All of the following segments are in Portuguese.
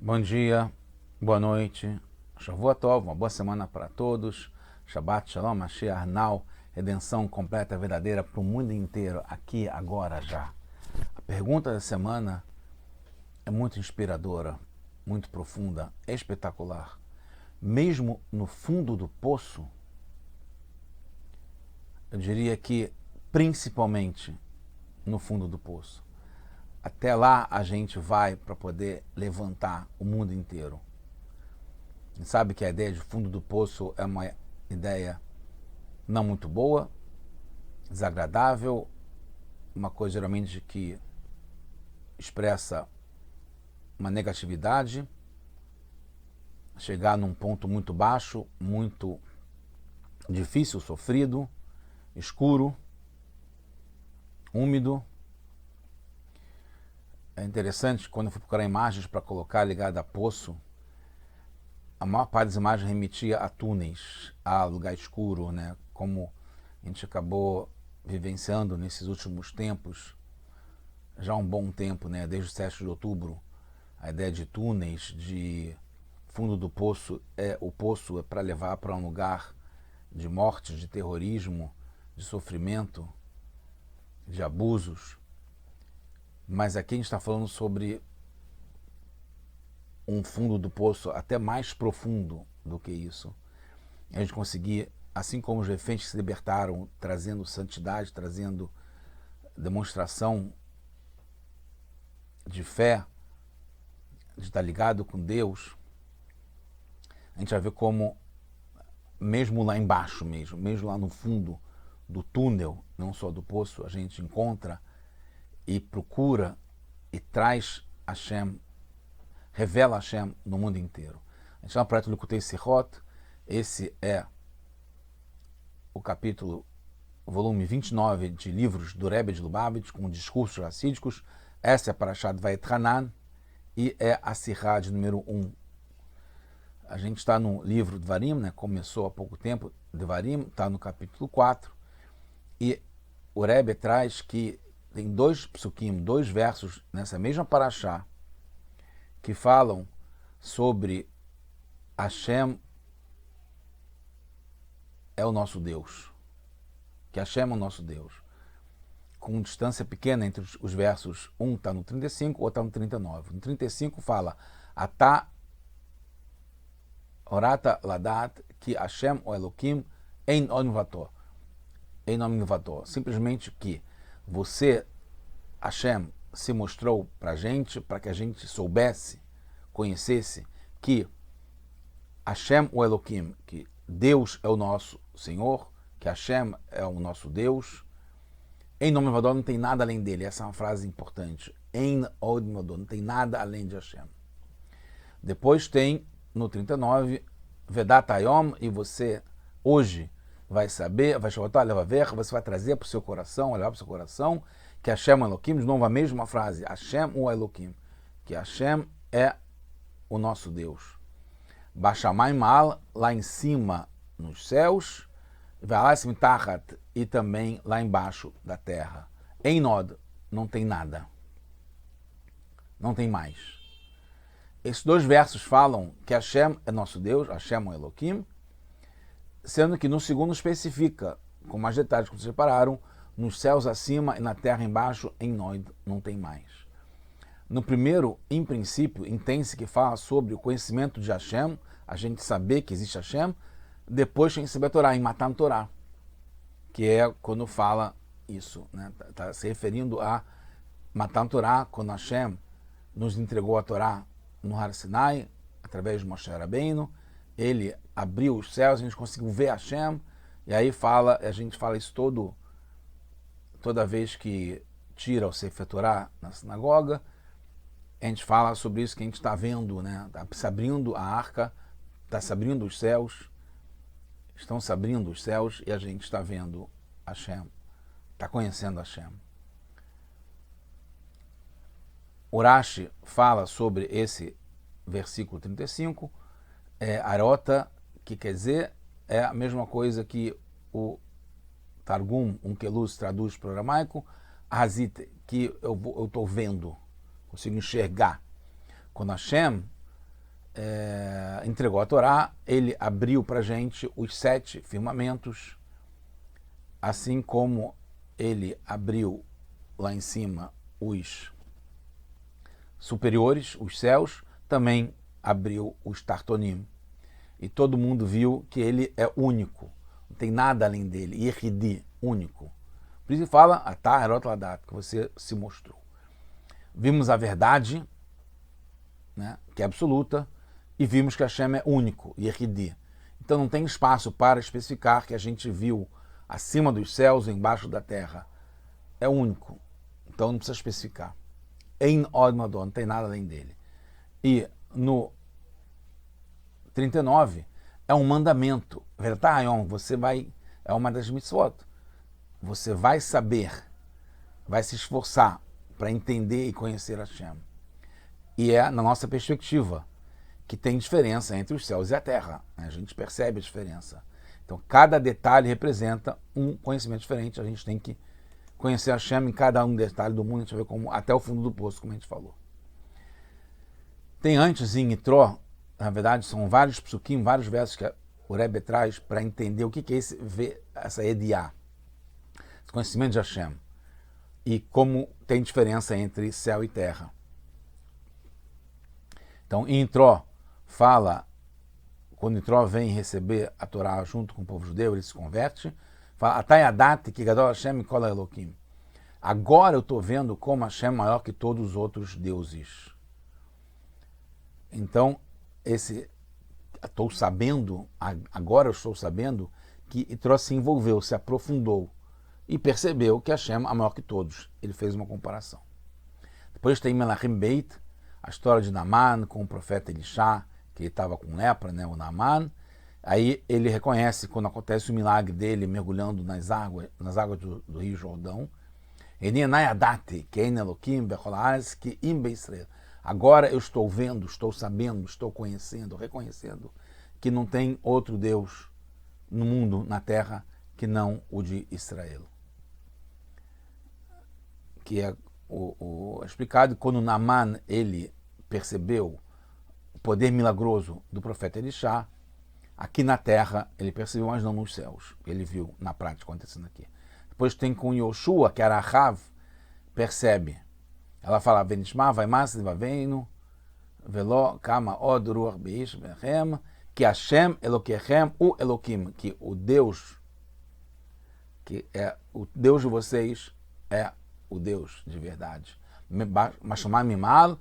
Bom dia, boa noite, Shavua Tov, uma boa semana para todos, Shabbat Shalom, Mashiach Now, redenção completa, verdadeira para o mundo inteiro, aqui, agora, já. A pergunta da semana é muito inspiradora, muito profunda, espetacular. Mesmo no fundo do poço, eu diria que principalmente no fundo do poço. Até lá a gente vai para poder levantar o mundo inteiro. A gente sabe que a ideia de fundo do poço é uma ideia não muito boa, desagradável, uma coisa geralmente que expressa uma negatividade, chegar num ponto muito baixo, muito difícil, sofrido, escuro, úmido. É interessante, quando eu fui procurar imagens para colocar ligada a poço, a maior parte das imagens remetia a túneis, a lugar escuro, né? Como a gente acabou vivenciando nesses últimos tempos, já há um bom tempo, né? Desde o 7 de outubro, a ideia de túneis, de fundo do poço, o poço é para levar para um lugar de morte, de terrorismo, de sofrimento, de abusos. Mas aqui a gente está falando sobre um fundo do poço até mais profundo do que isso. A gente conseguir, assim como os reféns que se libertaram, trazendo santidade, trazendo demonstração de fé, de estar ligado com Deus, a gente vai ver como, mesmo lá embaixo mesmo lá no fundo do túnel, não só do poço, a gente encontra e procura e traz Hashem, revela Hashem no mundo inteiro. A gente chama para o Likutei Sichot, esse é o capítulo, o volume 29 de livros do Rebbe de Lubavitch, com discursos racídicos. Essa é a Parashat Vayetchanan e é a Sirá de número 1. A gente está no livro Devarim, né? Começou há pouco tempo, Devarim, está no capítulo 4, e o Rebbe traz que tem dois psukim, dois versos nessa mesma Parashá, que falam sobre Hashem é o nosso Deus, que Hashem é o nosso Deus, com distância pequena entre os versos. Um está no 35, outro está no 39. No 35 fala Atá Orata Ladat que Hashem o Elokim Ein Onvator. Ein Onvator. Simplesmente que você, Hashem, se mostrou para a gente, para que a gente soubesse, conhecesse que Hashem o Elokim, que Deus é o nosso Senhor, que Hashem é o nosso Deus. Em nome do não tem nada além dele. Essa é uma frase importante. Em od Vador, não tem nada além de Hashem. Depois tem no 39, Vedat Hayom, e você hoje vai saber, vai ver, você vai trazer para o seu coração, olhar para o seu coração, que Hashem é Elokim, de novo a mesma frase, Hashem o Elokim, que Hashem é o nosso Deus. Bashamay Mal, lá em cima nos céus, Ve'asim Tachat, e também lá embaixo da terra. Em Nod, não tem nada. Não tem mais. Esses dois versos falam que Hashem é nosso Deus, Hashem é Elokim, sendo que no segundo especifica, com mais detalhes que vocês separaram, nos céus acima e na terra embaixo, em Nod, não tem mais. No primeiro, em princípio, entende-se que fala sobre o conhecimento de Hashem, a gente saber que existe Hashem. Depois tem que saber a Torá, em Matan Torá, que é quando fala isso, né? Tá se referindo a Matan Torá, quando Hashem nos entregou a Torá no Har Sinai, através de Moshe Rabbeinu. Ele abriu os céus, a gente conseguiu ver Hashem, e aí a gente fala isso toda vez que tira o Sefer Torá na sinagoga. A gente fala sobre isso, que a gente está vendo, né? Está se abrindo a arca, está se abrindo os céus, estão se abrindo os céus, e a gente está vendo Hashem, está conhecendo Hashem. Urashi fala sobre esse versículo 35, Arota, que quer dizer, é a mesma coisa que o Targum, Onkelos, traduz para o aramaico, Hazit, que eu estou vendo, consigo enxergar. Quando Hashem entregou a Torá, ele abriu para a gente os 7 firmamentos, assim como ele abriu lá em cima os superiores, os céus, também abriu os Tartonim. E todo mundo viu que ele é único, não tem nada além dele, Yehidi, único. Por isso fala, Atah Erot Ladat, que você se mostrou. Vimos a verdade, né, que é absoluta, e vimos que Hashem é único, Yehidi. Então não tem espaço para especificar que a gente viu acima dos céus e embaixo da terra. É único, então não precisa especificar. Ein Od Madon, não tem nada além dele. E no 39 é um mandamento. Vertayon, você vai, é uma das mitzvot. Você vai saber, vai se esforçar para entender e conhecer Hashem. E é na nossa perspectiva que tem diferença entre os céus e a terra. A gente percebe a diferença. Então, cada detalhe representa um conhecimento diferente. A gente tem que conhecer Hashem em cada um detalhe do mundo. A gente vai ver como, até o fundo do poço, como a gente falou. Tem antes em Itró, na verdade, são vários psukim, vários versos que o Rebbe traz para entender o que é essa Ediá, esse conhecimento de Hashem, e como tem diferença entre céu e terra. Então, em Itró, fala, quando Itró vem receber a Torá junto com o povo judeu, ele se converte, fala, Atayadat ki gadol Hashem kol Elokim. Agora eu estou vendo como Hashem é maior que todos os outros deuses. Então, agora eu estou sabendo que Itró se envolveu, se aprofundou e percebeu que Hashem é maior que todos. Ele fez uma comparação. Depois tem Melachim Beit, a história de Naaman com o profeta Elisha, que ele estava com lepra, né, o Naaman. Aí ele reconhece quando acontece o milagre dele mergulhando nas águas do Rio Jordão. Agora eu estou vendo, estou sabendo, estou conhecendo, reconhecendo que não tem outro Deus no mundo, na terra, que não o de Israel. Que é explicado quando Naaman ele percebeu o poder milagroso do profeta Elisha, aqui na terra ele percebeu, mas não nos céus. Ele viu na prática acontecendo aqui. Depois tem com Yoshua, que era Rav, percebe. Ela fala, Venishma, vai mais, vaveinu, velo, kama, od, ruach, beish, bechem, que Hashem, Elokechem, o Elokim, que o Deus, que é o Deus de vocês, é o Deus de verdade. Mashomai mimal,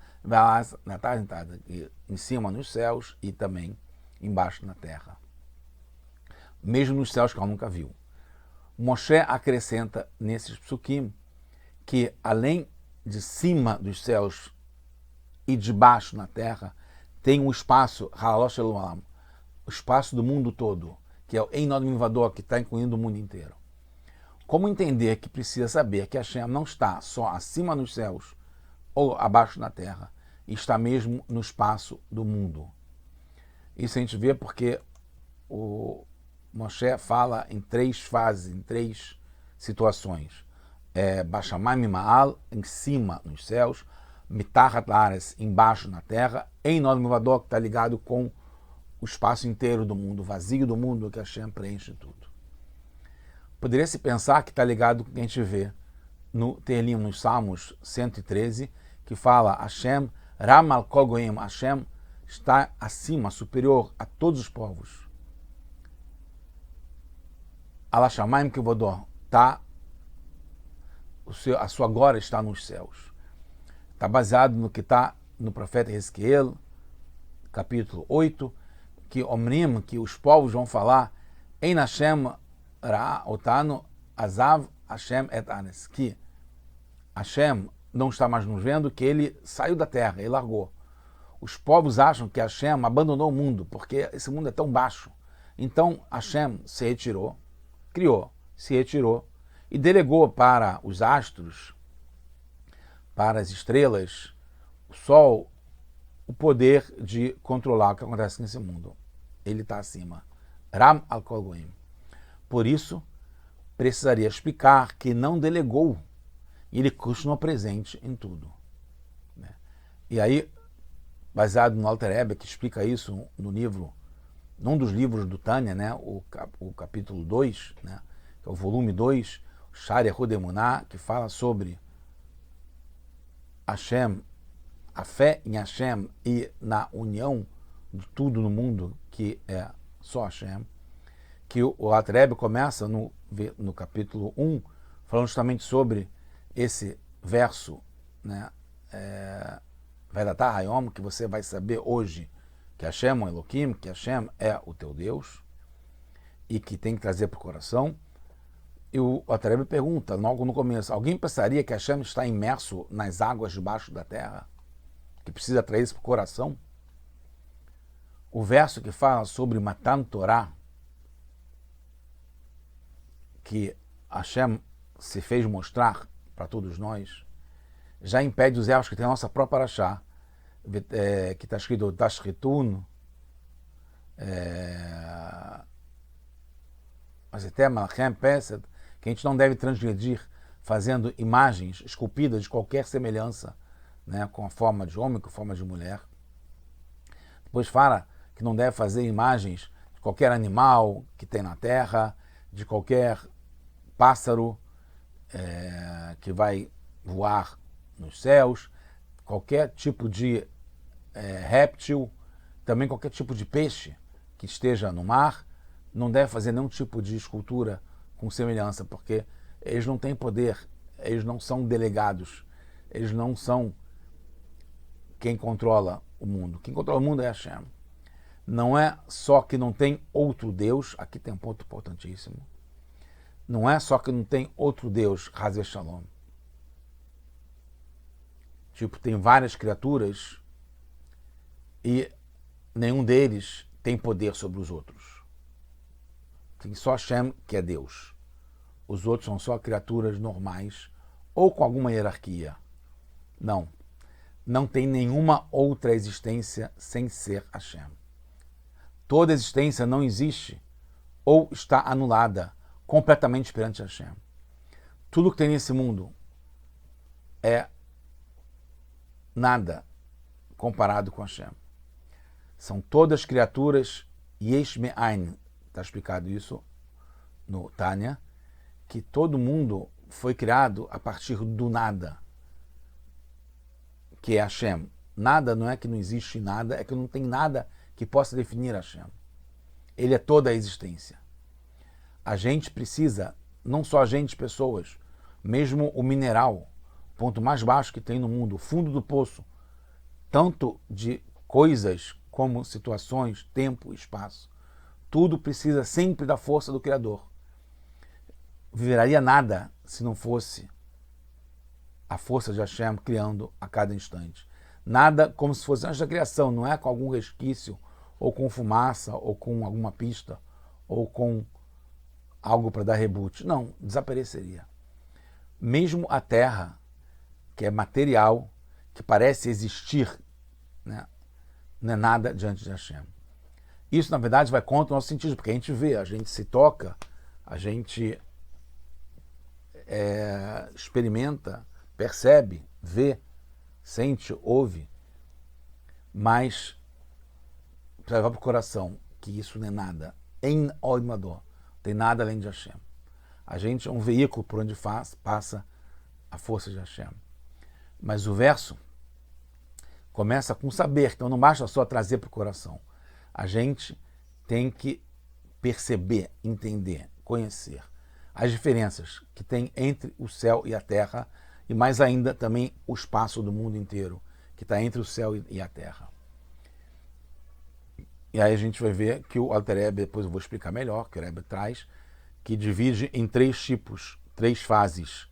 em cima nos céus e também embaixo na terra. Mesmo nos céus que ela nunca viu. Moshe acrescenta nesses psukim que além de cima dos céus e de baixo na terra, tem um espaço, o espaço do mundo todo, que é o Ein Od Milvado, que está incluindo o mundo inteiro. Como entender que precisa saber que Hashem não está só acima nos céus ou abaixo na terra, e está mesmo no espaço do mundo? Isso a gente vê porque o Moshe fala em 3 fases, em 3 situações. Bashamai Mimaal, em cima nos céus, Mitachat Laaretz, embaixo na terra, Ein Od Milvado, que está ligado com o espaço inteiro do mundo, o vazio do mundo, que Hashem preenche tudo. Poderia se pensar que está ligado com o que a gente vê no Tehilim, nos Salmos 113, que fala Hashem Ramal Kol Goim, Hashem está acima, superior a todos os povos. Alashamaim Kivodó, a sua glória está nos céus. Está baseado no que está no profeta Ezequiel, capítulo 8, que Omrim, que os povos vão falar, Ein Hashem Ra Otano Azav Hashem et Anes, que Hashem não está mais nos vendo, que ele saiu da terra, ele largou. Os povos acham que Hashem abandonou o mundo, porque esse mundo é tão baixo. Então Hashem se retirou, criou, se retirou e delegou para os astros, para as estrelas, o sol, o poder de controlar o que acontece nesse mundo. Ele está acima. Ram al-Kol Goim. Por isso, precisaria explicar que não delegou e ele continua presente em tudo. E aí, baseado no Alter Rebbe, que explica isso no livro, num dos livros do Tânia, né, o capítulo 2, né, que é o volume 2, Shari Yehud Emuná, que fala sobre Hashem, a fé em Hashem e na união de tudo no mundo, que é só Hashem, que o Alter Rebbe começa no capítulo 1, falando justamente sobre esse verso, né, Vedatar Hayom, que você vai saber hoje que Hashem é o Elohim, que Hashem é o teu Deus, e que tem que trazer para o coração. E o Alter Rebbe pergunta, logo no começo, alguém pensaria que Hashem está imerso nas águas debaixo da terra, que precisa trazer isso para o coração? O verso que fala sobre Matan Torah, que Hashem se fez mostrar para todos nós, já impede os erros que tem a nossa própria Parashá, que está escrito Tashritun, que a gente não deve transgredir fazendo imagens esculpidas de qualquer semelhança, né, com a forma de homem, com a forma de mulher. Depois fala que não deve fazer imagens de qualquer animal que tem na terra, de qualquer pássaro que vai voar nos céus, qualquer tipo de réptil, também qualquer tipo de peixe que esteja no mar, não deve fazer nenhum tipo de escultura com semelhança, porque eles não têm poder, eles não são delegados, eles não são quem controla o mundo. Quem controla o mundo é Hashem. Não é só que não tem outro Deus, aqui tem um ponto importantíssimo, não é só que não tem outro Deus, Haz Shalom. Tipo, tem várias criaturas e nenhum deles tem poder sobre os outros. Tem só Hashem que é Deus. Os outros são só criaturas normais ou com alguma hierarquia. Não. Não tem nenhuma outra existência sem ser Hashem. Toda existência não existe ou está anulada completamente perante Hashem. Tudo que tem nesse mundo é nada comparado com Hashem. São todas criaturas Yesh Me'ain, está explicado isso no Tânia, que todo mundo foi criado a partir do nada, que é Hashem. Nada não é que não existe nada, é que não tem nada que possa definir Hashem. Ele é toda a existência. A gente precisa, não só a gente, pessoas, mesmo o mineral, o ponto mais baixo que tem no mundo, o fundo do poço, tanto de coisas como situações, tempo, espaço, tudo precisa sempre da força do Criador. Viraria nada se não fosse a força de Hashem criando a cada instante. Nada como se fosse antes da criação, não é com algum resquício, ou com fumaça, ou com alguma pista, ou com algo para dar reboot. Não, desapareceria. Mesmo a Terra, que é material, que parece existir, né, não é nada diante de Hashem. Isso, na verdade, vai contra o nosso sentido, porque a gente vê, a gente se toca, a gente experimenta, percebe, vê, sente, ouve, mas para levar para o coração que isso não é nada, em Olmador, tem nada além de Hashem. A gente é um veículo por onde passa a força de Hashem. Mas o verso começa com saber, então não basta só trazer para o coração. A gente tem que perceber, entender, conhecer as diferenças que tem entre o céu e a terra, e mais ainda também o espaço do mundo inteiro, que está entre o céu e a terra. E aí a gente vai ver que o Alter Rebbe, depois eu vou explicar melhor, que o Rebbe traz, que divide em 3 tipos, 3 fases,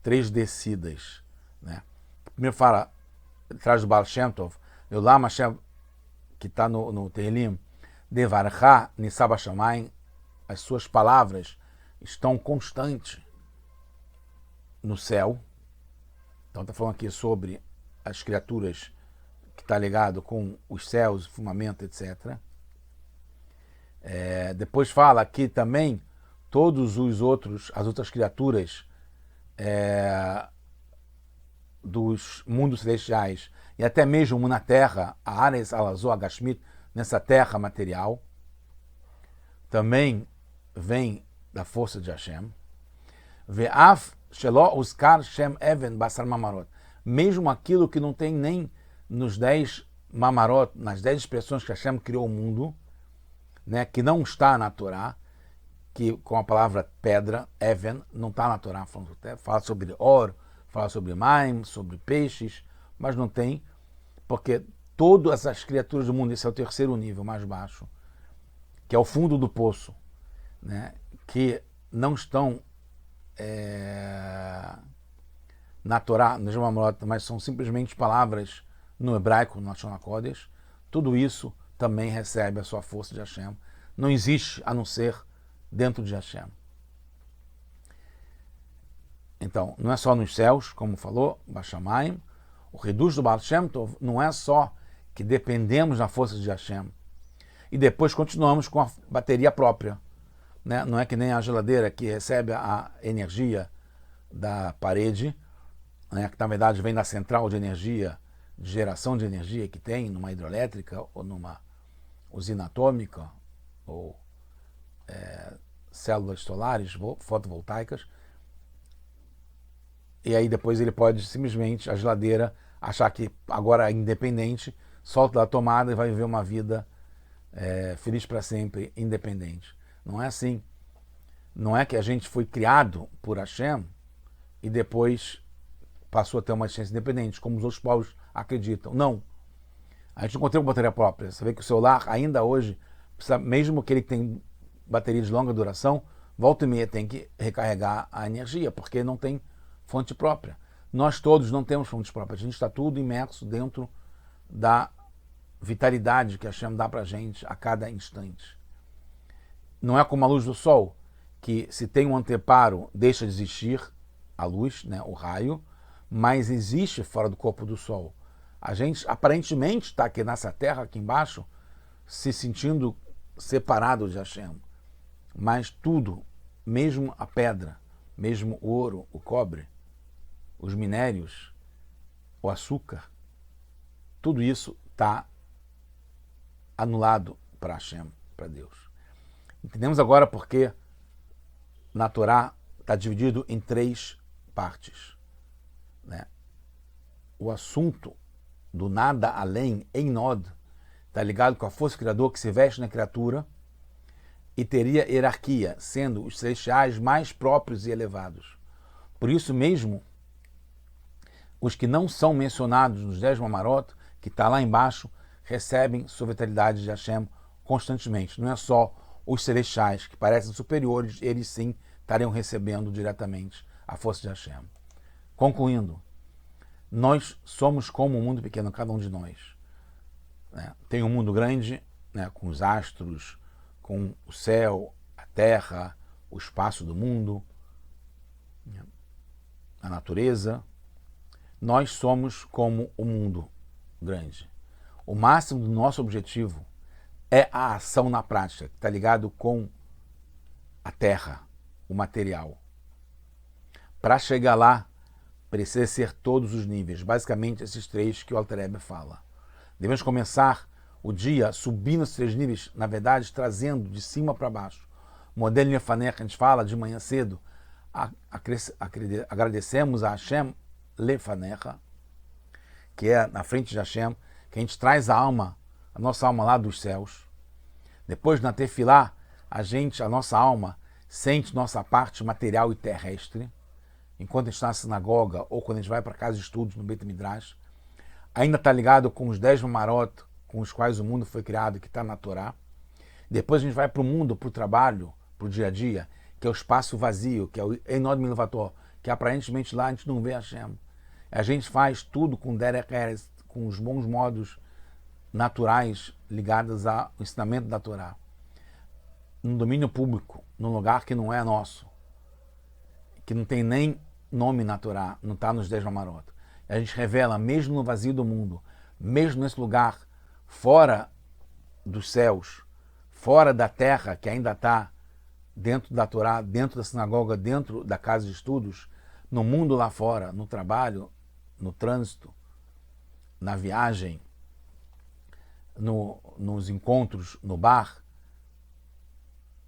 3 descidas, né? Primeiro fala, traz do Baal Shem Tov, o Lama Hashem, que está no Tehillim, Devarcha Nisab Hashamayim, as suas palavras estão constantes no céu. Então está falando aqui sobre as criaturas que está ligado com os céus, o firmamento, etc. Depois fala que também todos as outras criaturas dos mundos celestiais e até mesmo na terra, a Ares Alazó Agashmit, nessa terra material, também vem da força de Hashem. Ve'af shelo uzkar shem even basar mamarot. Mesmo aquilo que não tem nem nos 10 mamarot, nas 10 expressões que Hashem criou o mundo, né, que não está na Torá, que com a palavra pedra, even, não está na Torá, fala sobre ouro, fala sobre maim, sobre peixes, mas não tem, porque todas as criaturas do mundo, esse é o terceiro nível mais baixo, que é o fundo do poço, né, que não estão na Torá, no Mamarot, mas são simplesmente palavras no hebraico, no Lashon HaKodesh, tudo isso também recebe a sua força de Hashem. Não existe a não ser dentro de Hashem. Então, não é só nos céus, como falou, Bashamayim, o reduz do Baal Shem Tov não é só que dependemos da força de Hashem, e depois continuamos com a bateria própria. Né? Não é que nem a geladeira que recebe a energia da parede, né? Que na verdade vem da central de energia, de geração de energia que tem numa hidrelétrica ou numa usina atômica ou células solares fotovoltaicas, e aí depois ele pode simplesmente, a geladeira, achar que agora é independente, solta da tomada e vai viver uma vida feliz para sempre, independente. Não é assim. Não é que a gente foi criado por Hashem e depois passou a ter uma existência independente, como os outros povos acreditam. Não. A gente não tem uma bateria própria. Você vê que o celular, ainda hoje, precisa, mesmo que ele tenha bateria de longa duração, volta e meia tem que recarregar a energia, porque não tem fonte própria. Nós todos não temos fontes próprias. A gente está tudo imerso dentro da vitalidade que Hashem dá para a gente a cada instante. Não é como a luz do sol, que se tem um anteparo, deixa de existir a luz, né, o raio, mas existe fora do corpo do sol. A gente aparentemente está aqui nessa terra, aqui embaixo, se sentindo separado de Hashem. Mas tudo, mesmo a pedra, mesmo o ouro, o cobre, os minérios, o açúcar, tudo isso está anulado para Hashem, para Deus. Entendemos agora porque na Torá está dividido em 3 partes. Né? O assunto do nada além, em Nod, está ligado com a força criador que se veste na criatura e teria hierarquia, sendo os celestiais mais próprios e elevados. Por isso mesmo, os que não são mencionados nos 10 Mamarot, que está lá embaixo, recebem sua vitalidade de Hashem constantemente. Não é só os celestiais, que parecem superiores, eles sim estariam recebendo diretamente a força de Hashem. Concluindo, nós somos como um mundo pequeno, cada um de nós. Né? Tem um mundo grande, né, com os astros, com o céu, a terra, o espaço do mundo, a natureza. Nós somos como o mundo grande. O máximo do nosso objetivo é a ação na prática, que está ligado com a terra, o material. Para chegar lá, precisa ser todos os níveis, basicamente esses 3 que o Alter Rebbe fala. Devemos começar o dia subindo esses 3 níveis, na verdade, trazendo de cima para baixo. Modelo Lefanecha, a gente fala de manhã cedo, agradecemos a Hashem Lefanecha, que é na frente de Hashem, que a gente traz a nossa alma lá dos céus. Depois, na Tefilá, a nossa alma, sente nossa parte material e terrestre, enquanto a gente está na sinagoga ou quando a gente vai para casa de estudos no Beit Midrash. Ainda está ligado com os 10 Mamarot, com os quais o mundo foi criado, que está na Torá. Depois a gente vai para o mundo, para o trabalho, para o dia a dia, que é o espaço vazio, que é o Einod Milvator, que aparentemente lá a gente não vê Hashem. A gente faz tudo com Derech Eretz, com os bons modos naturais ligados ao ensinamento da Torá. No domínio público, num lugar que não é nosso, que não tem nem nome na Torá, não está nos 10 Mamarot. A gente revela, mesmo no vazio do mundo, mesmo nesse lugar fora dos céus, fora da terra, que ainda está dentro da Torá, dentro da sinagoga, dentro da casa de estudos, no mundo lá fora, no trabalho, no trânsito, na viagem, nos encontros, no bar,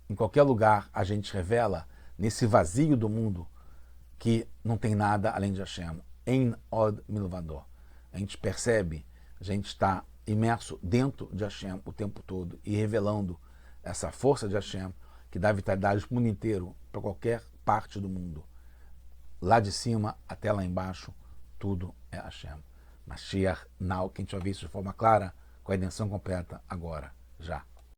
em qualquer lugar a gente revela, nesse vazio do mundo, que não tem nada além de Hashem. Ein od milvado. A gente percebe, a gente está imerso dentro de Hashem o tempo todo e revelando essa força de Hashem que dá vitalidade para o mundo inteiro, para qualquer parte do mundo. Lá de cima até lá embaixo, tudo é Hashem. Mashiach, now, que a gente vai ver isso de forma clara, com a redenção completa, agora, já.